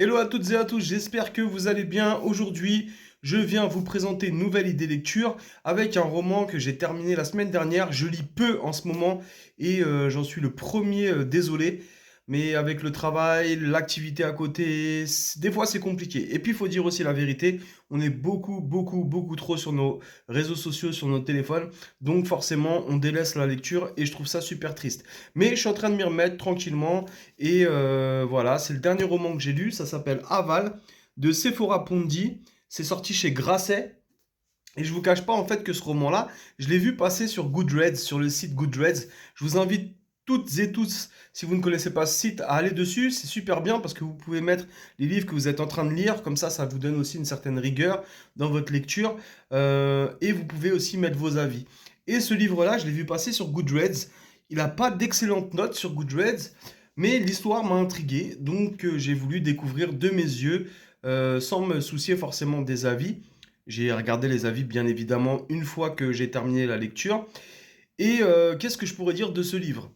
Hello à toutes et à tous, j'espère que vous allez bien. Aujourd'hui, je viens vous présenter une nouvelle idée lecture avec un roman que j'ai terminé la semaine dernière. Je lis peu en ce moment et j'en suis le premier désolé. Mais avec le travail, l'activité à côté, des fois c'est compliqué. Et puis il faut dire aussi la vérité, on est beaucoup trop sur nos réseaux sociaux, sur nos téléphones. Donc forcément, on délaisse la lecture et je trouve ça super triste. Mais je suis en train de m'y remettre tranquillement. Et voilà, c'est le dernier roman que j'ai lu, ça s'appelle Aval de Sephora Pondi. C'est sorti chez Grasset. Et je vous cache pas en fait que ce roman-là, je l'ai vu passer sur Goodreads, sur le site Goodreads. Je vous invite toutes et tous, si vous ne connaissez pas ce site, à aller dessus. C'est super bien parce que vous pouvez mettre les livres que vous êtes en train de lire. Comme ça vous donne aussi une certaine rigueur dans votre lecture. Et vous pouvez aussi mettre vos avis. Et ce livre-là, je l'ai vu passer sur Goodreads. Il n'a pas d'excellentes notes sur Goodreads, mais l'histoire m'a intrigué. Donc j'ai voulu découvrir de mes yeux, sans me soucier forcément des avis. J'ai regardé les avis, bien évidemment, une fois que j'ai terminé la lecture. Et qu'est-ce que je pourrais dire de ce livre?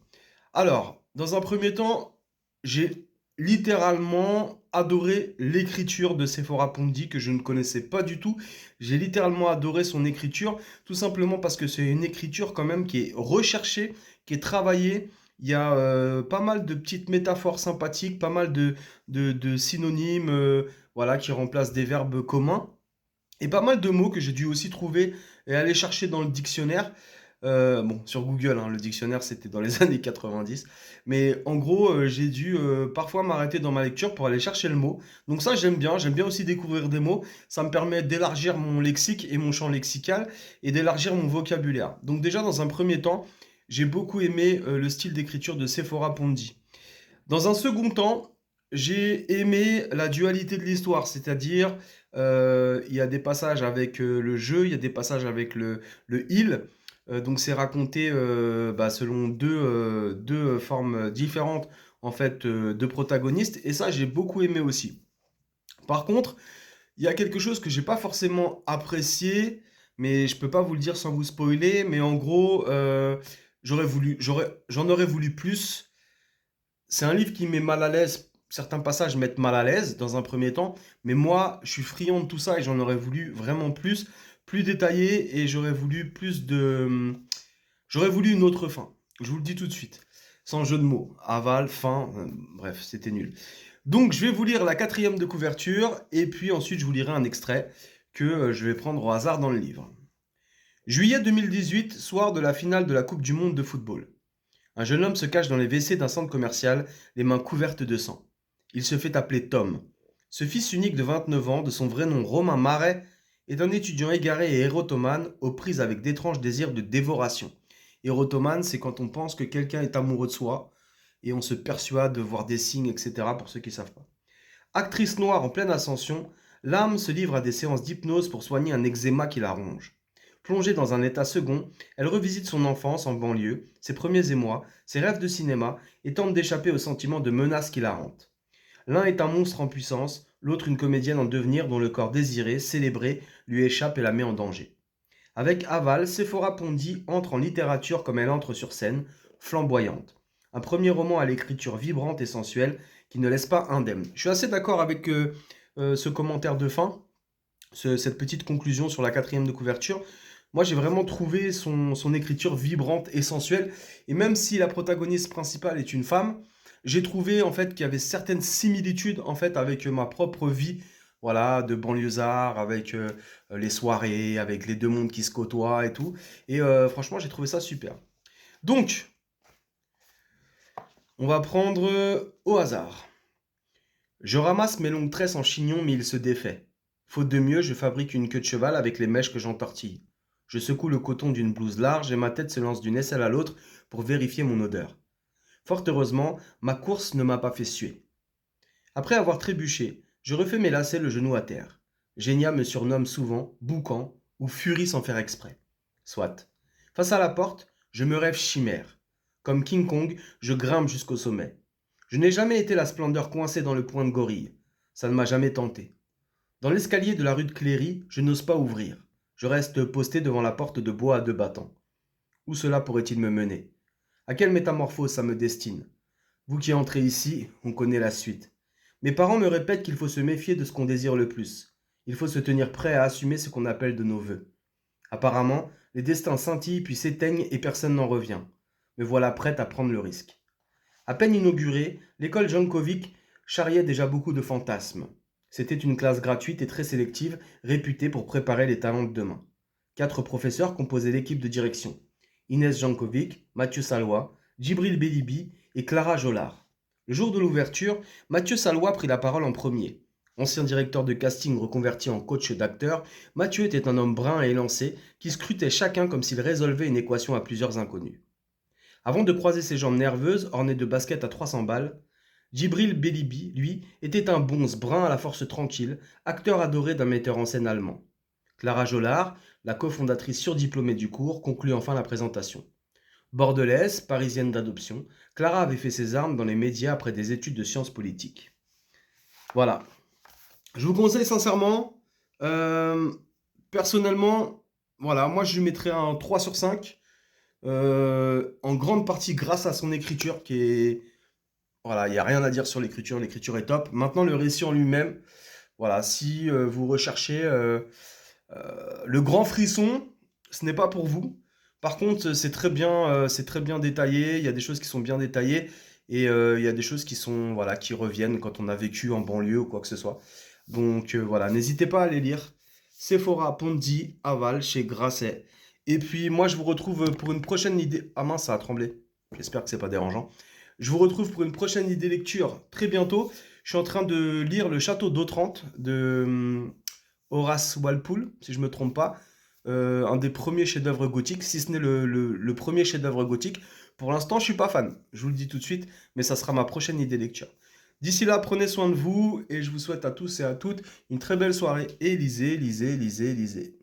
Alors, dans un premier temps, j'ai littéralement adoré l'écriture de Sephora Pondi que je ne connaissais pas du tout. J'ai littéralement adoré son écriture, tout simplement parce que c'est une écriture quand même qui est recherchée, qui est travaillée. Il y a pas mal de petites métaphores sympathiques, pas mal de synonymes, voilà, qui remplacent des verbes communs. Et pas mal de mots que j'ai dû aussi trouver et aller chercher dans le dictionnaire. Bon, sur Google, hein, le dictionnaire c'était dans les années 90. Mais en gros, j'ai dû parfois m'arrêter dans ma lecture pour aller chercher le mot. Donc ça, j'aime bien. J'aime bien aussi découvrir des mots. Ça me permet d'élargir mon lexique et mon champ lexical et d'élargir mon vocabulaire. Donc déjà, dans un premier temps, j'ai beaucoup aimé le style d'écriture de Sephora Pondi. Dans un second temps, j'ai aimé la dualité de l'histoire, c'est-à-dire il y a des passages avec le jeu, il y a des passages avec le il. Donc c'est raconté selon deux formes différentes en fait de protagonistes, et ça j'ai beaucoup aimé aussi. Par contre, il y a quelque chose que j'ai pas forcément apprécié, mais je peux pas vous le dire sans vous spoiler, mais en gros, j'en aurais voulu plus. C'est un livre qui met mal à l'aise. Certains passages mettent mal à l'aise dans un premier temps, mais moi, je suis friand de tout ça et j'en aurais voulu vraiment plus, plus détaillé, et j'aurais voulu plus de. J'aurais voulu une autre fin. Je vous le dis tout de suite, sans jeu de mots. Aval, fin, bref, c'était nul. Donc, je vais vous lire la quatrième de couverture et puis ensuite, je vous lirai un extrait que je vais prendre au hasard dans le livre. Juillet 2018, soir de la finale de la Coupe du Monde de football. Un jeune homme se cache dans les WC d'un centre commercial, les mains couvertes de sang. Il se fait appeler Tom. Ce fils unique de 29 ans, de son vrai nom Romain Marais, est un étudiant égaré et érotomane aux prises avec d'étranges désirs de dévoration. Érotomane, c'est quand on pense que quelqu'un est amoureux de soi et on se persuade de voir des signes, etc. pour ceux qui ne savent pas. Actrice noire en pleine ascension, l'âme se livre à des séances d'hypnose pour soigner un eczéma qui la ronge. Plongée dans un état second, elle revisite son enfance en banlieue, ses premiers émois, ses rêves de cinéma et tente d'échapper au sentiment de menace qui la hante. L'un est un monstre en puissance, l'autre une comédienne en devenir dont le corps désiré, célébré, lui échappe et la met en danger. Avec Aval, Sephora Pondi entre en littérature comme elle entre sur scène, flamboyante. Un premier roman à l'écriture vibrante et sensuelle qui ne laisse pas indemne. Je suis assez d'accord avec ce commentaire de fin, cette petite conclusion sur la quatrième de couverture. Moi, j'ai vraiment trouvé son écriture vibrante et sensuelle. Et même si la protagoniste principale est une femme, j'ai trouvé en fait qu'il y avait certaines similitudes en fait avec ma propre vie, voilà, de banlieusard, avec les soirées, avec les deux mondes qui se côtoient et tout. Et franchement, j'ai trouvé ça super. Donc, on va prendre au hasard. Je ramasse mes longues tresses en chignon, mais il se défait. Faute de mieux, je fabrique une queue de cheval avec les mèches que j'entortille. Je secoue le coton d'une blouse large et ma tête se lance d'une aisselle à l'autre pour vérifier mon odeur. Fort heureusement, ma course ne m'a pas fait suer. Après avoir trébuché, je refais mes lacets le genou à terre. Génia me surnomme souvent Boucan ou Furie sans faire exprès. Soit. Face à la porte, je me rêve chimère. Comme King Kong, je grimpe jusqu'au sommet. Je n'ai jamais été la splendeur coincée dans le point de gorille. Ça ne m'a jamais tenté. Dans l'escalier de la rue de Cléry, je n'ose pas ouvrir. Je reste posté devant la porte de bois à deux battants. Où cela pourrait-il me mener? À quelle métamorphose ça me destine? Vous qui entrez ici, on connaît la suite. Mes parents me répètent qu'il faut se méfier de ce qu'on désire le plus. Il faut se tenir prêt à assumer ce qu'on appelle de nos vœux. Apparemment, les destins scintillent puis s'éteignent et personne n'en revient. Me voilà prête à prendre le risque. À peine inaugurée, l'école Jankovic charriait déjà beaucoup de fantasmes. C'était une classe gratuite et très sélective, réputée pour préparer les talents de demain. 4 professeurs composaient l'équipe de direction. Inès Jankovic, Mathieu Sallois, Djibril Bélibi et Clara Jollard. Le jour de l'ouverture, Mathieu Sallois prit la parole en premier. Ancien directeur de casting reconverti en coach d'acteurs, Mathieu était un homme brun et élancé qui scrutait chacun comme s'il résolvait une équation à plusieurs inconnus. Avant de croiser ses jambes nerveuses, ornées de baskets à 300 balles, Djibril Bélibi, lui, était un bonze brun à la force tranquille, acteur adoré d'un metteur en scène allemand. Clara Jollard, la cofondatrice surdiplômée du cours, conclut enfin la présentation. Bordelaise, parisienne d'adoption, Clara avait fait ses armes dans les médias après des études de sciences politiques. Voilà. Je vous conseille sincèrement, personnellement, voilà, moi je lui mettrais un 3 sur 5, en grande partie grâce à son écriture qui est... Voilà, il n'y a rien à dire sur l'écriture est top. Maintenant, le récit en lui-même, voilà, si vous recherchez le grand frisson, ce n'est pas pour vous. Par contre, c'est très bien détaillé. Il y a des choses qui sont bien détaillées et il y a des choses qui sont, voilà, qui reviennent quand on a vécu en banlieue ou quoi que ce soit. Donc voilà, n'hésitez pas à les lire. Sephora Pondy, Aval, chez Grasset. Et puis moi, je vous retrouve pour une prochaine idée. Ah mince, ça a tremblé. J'espère que c'est pas dérangeant. Je vous retrouve pour une prochaine idée lecture très bientôt. Je suis en train de lire Le Château d'Otrante de Horace Walpole, si je ne me trompe pas. Un des premiers chefs-d'œuvre gothiques, si ce n'est le premier chef-d'œuvre gothique. Pour l'instant, je ne suis pas fan, je vous le dis tout de suite, mais ça sera ma prochaine idée lecture. D'ici là, prenez soin de vous et je vous souhaite à tous et à toutes une très belle soirée et lisez, lisez, lisez, lisez.